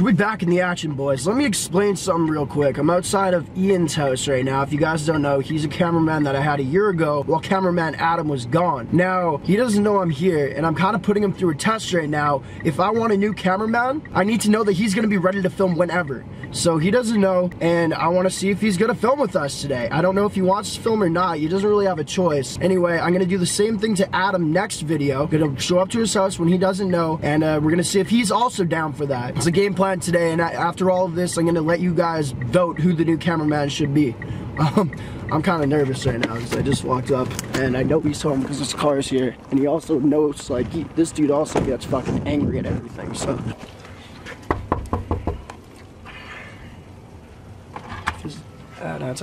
We back in the action, boys. Let me explain something real quick. I'm outside of Ian's house right now. If you guys don't know, he's a cameraman that I had a year ago while cameraman Adam was gone. Now, he doesn't know I'm here, and I'm kind of putting him through a test right now. If I want a new cameraman, I need to know that he's gonna be ready to film whenever. So he doesn't know, and I want to see if he's gonna film with us today. I don't know if he wants to film or not. He doesn't really have a choice. Anyway, I'm gonna do the same thing to Adam next video. Gonna show up to his house when he doesn't know, and we're gonna see if he's also down for that. It's a game plan today, and after all of this, I'm gonna let you guys vote who the new cameraman should be. I'm kind of nervous right now because I just walked up and I know he's home because his car's here, and he also knows, like, this dude also gets fucking angry at everything, so.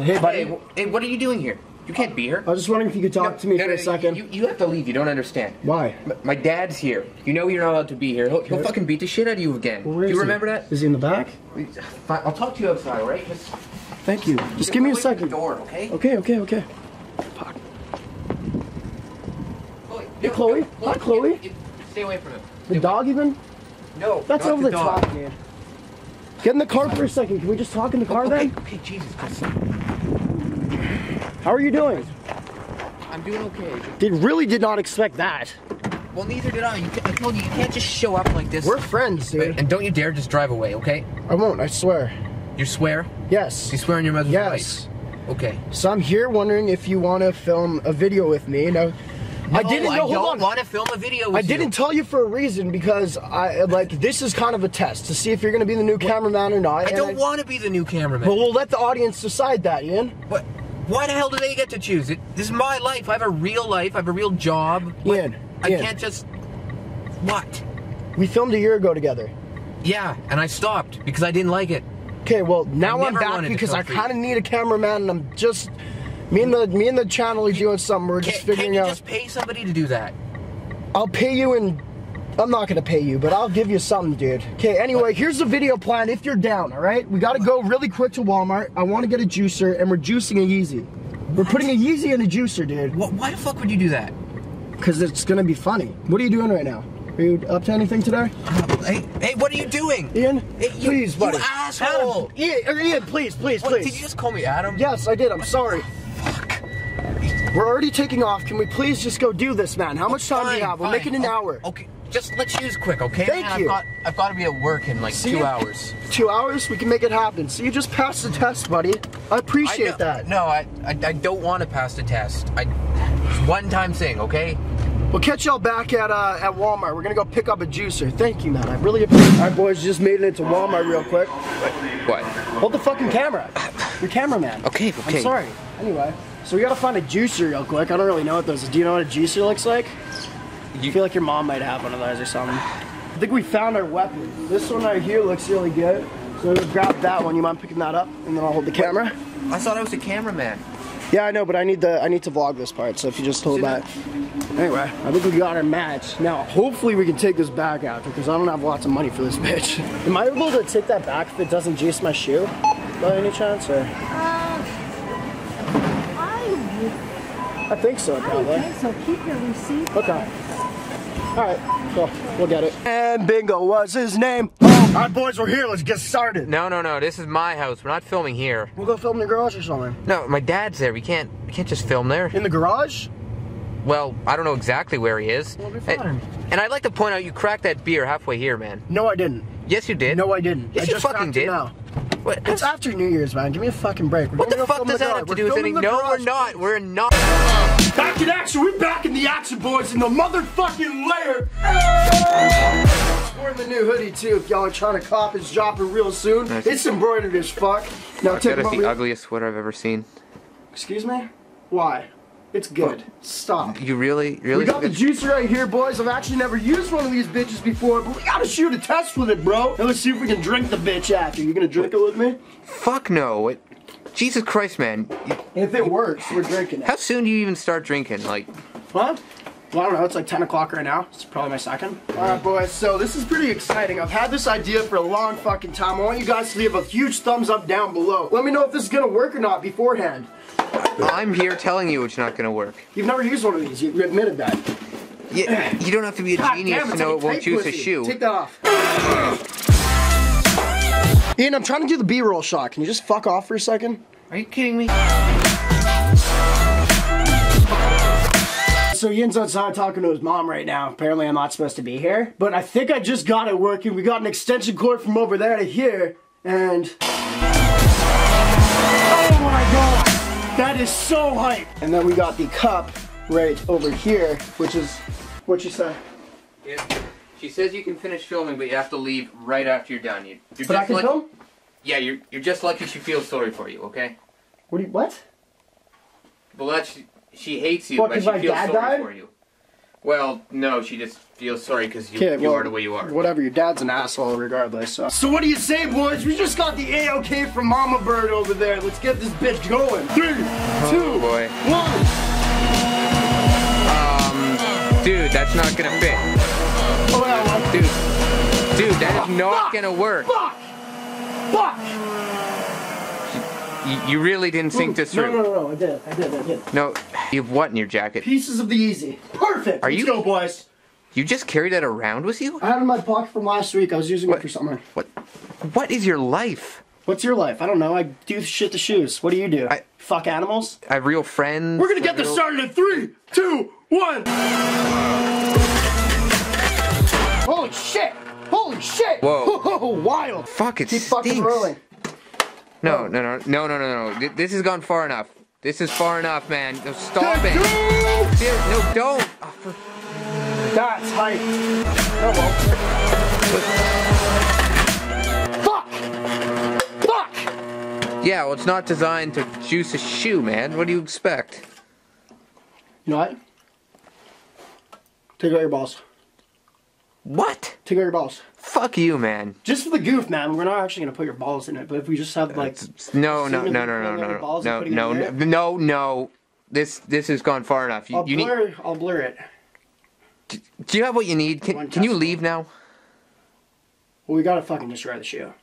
Hey, buddy. Hey, what are you doing here? You can't be here. I was just wondering if you could talk to me for a second. You have to leave. You don't understand. Why? My dad's here. You know you're not allowed to be here. He'll fucking beat the shit out of you again. Well, do you remember that? Is he in the back? Fine. I'll talk to you outside, all right? Thank you. Just give me a second. Door, okay? Okay. Fuck. Hey, Chloe. Hi, Chloe. Stay away from him. The dog even? No. That's over the top, man. Get in the car for a second. Can we just talk in the car then? Okay, Jesus. How are you doing? I'm doing okay. Really did not expect that. Well, neither did I. I told you, you can't just show up like this. We're friends, dude. And don't you dare just drive away, okay? I won't, I swear. You swear? Yes. You swear on your mother's life? Yes. Okay. So I'm here wondering if you want to film a video with me. Now, I didn't know. Hold on. I don't want to film a video with you. I didn't tell you for a reason because this is kind of a test to see if you're going to be the new cameraman or not. I don't want to be the new cameraman. Well, we'll let the audience decide that, Ian. What? Why the hell do they get to choose it? This is my life. I have a real life. I have a real job. Ian. I can't just... What? We filmed a year ago together. Yeah, and I stopped because I didn't like it. Okay, well, now I'm back because I kind of need a cameraman, and I'm just... Me and the channel are doing something. We're just figuring out... Can't you just pay somebody to do that? I'll pay you in... I'm not gonna pay you, but I'll give you something, dude. Okay, anyway, here's the video plan if you're down, alright? We gotta go really quick to Walmart. I want to get a juicer, and we're juicing a Yeezy. We're putting a Yeezy in a juicer, dude. Why the fuck would you do that? Because it's gonna be funny. What are you doing right now? Are you up to anything today? Hey, what are you doing? Ian, hey, please, buddy. You asshole! Ian, please. Did you just call me Adam? Yes, I did. I'm sorry. Fuck. We're already taking off. Can we please just go do this, man? How much time do you have? We're making an hour. Okay, just let's choose quick, okay? Thank you. I've got to be at work in like 2 hours. 2 hours? We can make it happen. So you just passed the test, buddy. I appreciate that. No, I don't want to pass the test. It's one-time thing, okay? We'll catch y'all back at Walmart. We're gonna go pick up a juicer. Thank you, man. I really appreciate it. All right, boys, just made it into Walmart real quick. What? Hold the fucking camera. Your cameraman. Okay. I'm sorry. Anyway, so we gotta find a juicer real quick. I don't really know what those are. Do you know what a juicer looks like? I feel like your mom might have one of those or something. I think we found our weapon. This one right here looks really good. So we'll grab that one. You mind picking that up? And then I'll hold the camera. I thought I was a cameraman. Yeah, I know, but I need to vlog this part, so if you just hold that. Anyway, I think we got our match. Now, hopefully we can take this back after, because I don't have lots of money for this bitch. Am I able to take that back if it doesn't juice my shoe? By any chance, or? I think so, probably. I think so. Keep your receipt. Okay. Alright, cool. We'll get it. And Bingo was his name. Oh, alright, boys, we're here. Let's get started. No. This is my house. We're not filming here. We'll go film in the garage or something. No, my dad's there. We can't just film there. In the garage? Well, I don't know exactly where he is. We'll be fine. And I'd like to point out you cracked that beer halfway here, man. No, I didn't. Yes, you did. No, I didn't. Yes, I you fucking did. Now. What? It's after New Year's, man. Give me a fucking break. What the fuck does that have to do with anything? No, we're not. We're not. Back in action. We're back in the action, boys, in the motherfucking lair. We're in the new hoodie, too. If y'all are trying to cop, it's dropping real soon. Nice. It's embroidered as fuck. Now, that is the ugliest sweater I've ever seen. Excuse me? Why? It's good. Stop. You really? We got the juicer right here, boys. I've actually never used one of these bitches before, but we gotta shoot a test with it, bro. Now let's see if we can drink the bitch after. You gonna drink it with me? Fuck no. Jesus Christ, man. If it works, we're drinking it. How soon do you even start drinking? Like, huh? Well, I don't know. It's like 10 o'clock right now. It's probably my second. Alright, boys. So this is pretty exciting. I've had this idea for a long fucking time. I want you guys to leave a huge thumbs up down below. Let me know if this is gonna work or not beforehand. I'm here telling you it's not gonna work. You've never used one of these. You admitted that. Yeah, you don't have to be a genius to know it won't juice a shoe. Take that off. Ian, I'm trying to do the B-roll shot. Can you just fuck off for a second? Are you kidding me? So Ian's outside talking to his mom right now. Apparently I'm not supposed to be here. But I think I just got it working. We got an extension cord from over there to here. And... oh my god! That is so hype! And then we got the cup right over here, which is... what'd she say? Yeah. She says you can finish filming, but you have to leave right after you're done. You're but just I can film? Yeah, you're just lucky she feels sorry for you, okay? What? Well, she hates you, What, but she 'cause my feels dad sorry died? for you. Well, no, she just feels sorry because you are the way you are. Whatever, your dad's an asshole regardless. So what do you say, boys? We just got the A-OK from Mama Bird over there. Let's get this bitch going. 3, 2, boy. 1. Dude, that's not gonna fit. Oh, yeah, well. Dude, that is not gonna work. Fuck! You really didn't think this through. No, I did. No, you have what in your jacket? Pieces of the Yeezy. Perfect! Let's go, boys. You just carry that around with you? I had it in my pocket from last week. I was using it for something. What is your life? What's your life? I don't know. I do shit to shoes. What do you do? Fuck animals? I have real friends. We're gonna get this started in 3, 2, 1. Holy shit! Holy shit! Whoa. Wild! Fuck, it Keep stinks. fucking rolling. No. This has gone far enough. This is far enough, man. No, stop it. No, don't. Oh, That's hype. Oh well. Fuck! yeah, well, it's not designed to juice a shoe, man. What do you expect? You know what? Take out your balls. What? Take out your balls. Fuck you, man. Just for the goof, man. We're not actually gonna put your balls in it, but if we just have like No. This has gone far enough. I'll blur it. Do you have what you need? Can you leave now? Well, we gotta fucking destroy the shoe.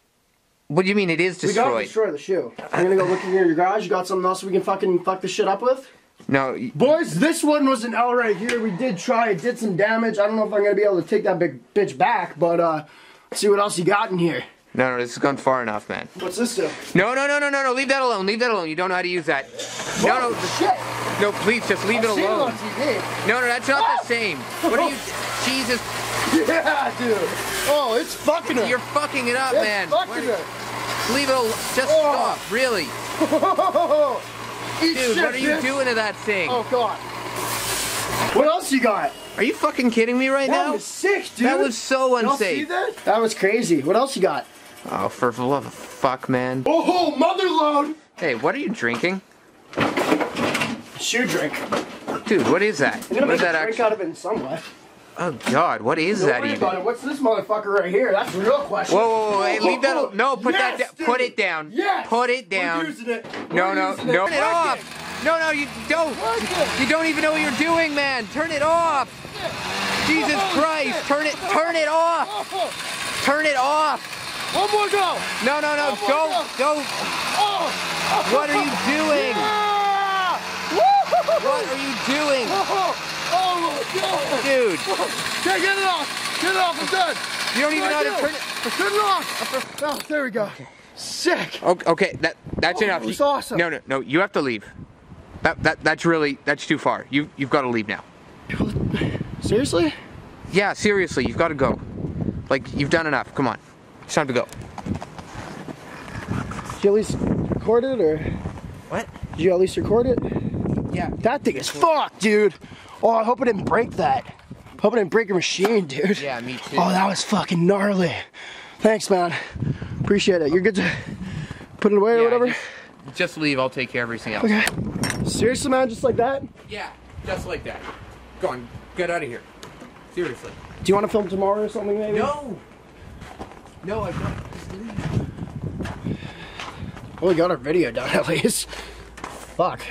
What do you mean it is destroyed? We gotta destroy the shoe. I'm gonna go look in your garage. You got something else we can fucking fuck this shit up with? No. Boys, this one was an L right here. We did try. It did some damage. I don't know if I'm gonna be able to take that big bitch back, but let's see what else you got in here. No, this has gone far enough, man. What's this do? No. Leave that alone. Leave that alone. You don't know how to use that. No. Shit. No, please, just leave it alone. No, that's not the same. What are you... Jesus. Yeah, dude. Oh, it's fucking it. You're fucking it up, man. Fucking it. Leave it alone. Just stop, really. Dude, what are you doing to that thing? Oh, God. What else you got? Are you fucking kidding me right now? That was sick, dude. That was so unsafe. Y'all see that? That was crazy. What else you got? Oh, for the love of fuck, man. Oh, mother load. Hey, what are you drinking? Shoe drink. Dude, what is that? What is that actually? Drink out of it in some way. Oh God, what is that even? What's this motherfucker right here? That's the real question. Whoa, hey, leave that. No, put that down. Put it down. Yes. Put it down. We're using it. No. Turn it off. No, you don't. You don't even know what you're doing, man. Turn it off. Jesus Christ. Turn it off. Turn it off. One more go. No. Don't. What are you doing? What are you doing? Oh my God. Dude. Okay, get it off. Get it off. I'm done. You don't even know how to turn it. Turn it off. Oh, there we go. Okay. Sick. Okay, that's enough. It's awesome. No, you have to leave. That's too far. You've got to leave now. Seriously? Yeah, seriously, you've got to go. Like, you've done enough. Come on. It's time to go. Did you at least record it, or? What? Did you at least record it? Yeah. That thing is fucked, dude. Oh, I hope I didn't break that. Hope I didn't break your machine, dude. Yeah, me too. Oh, that was fucking gnarly. Thanks, man. Appreciate it. You're good to put it away or whatever? Just leave. I'll take care of everything else. Okay. Seriously, man? Just like that? Yeah, just like that. Go on. Get out of here. Seriously. Do you want to film tomorrow or something, maybe? No, I don't. Just leave. Well, we got our video done at least. Fuck.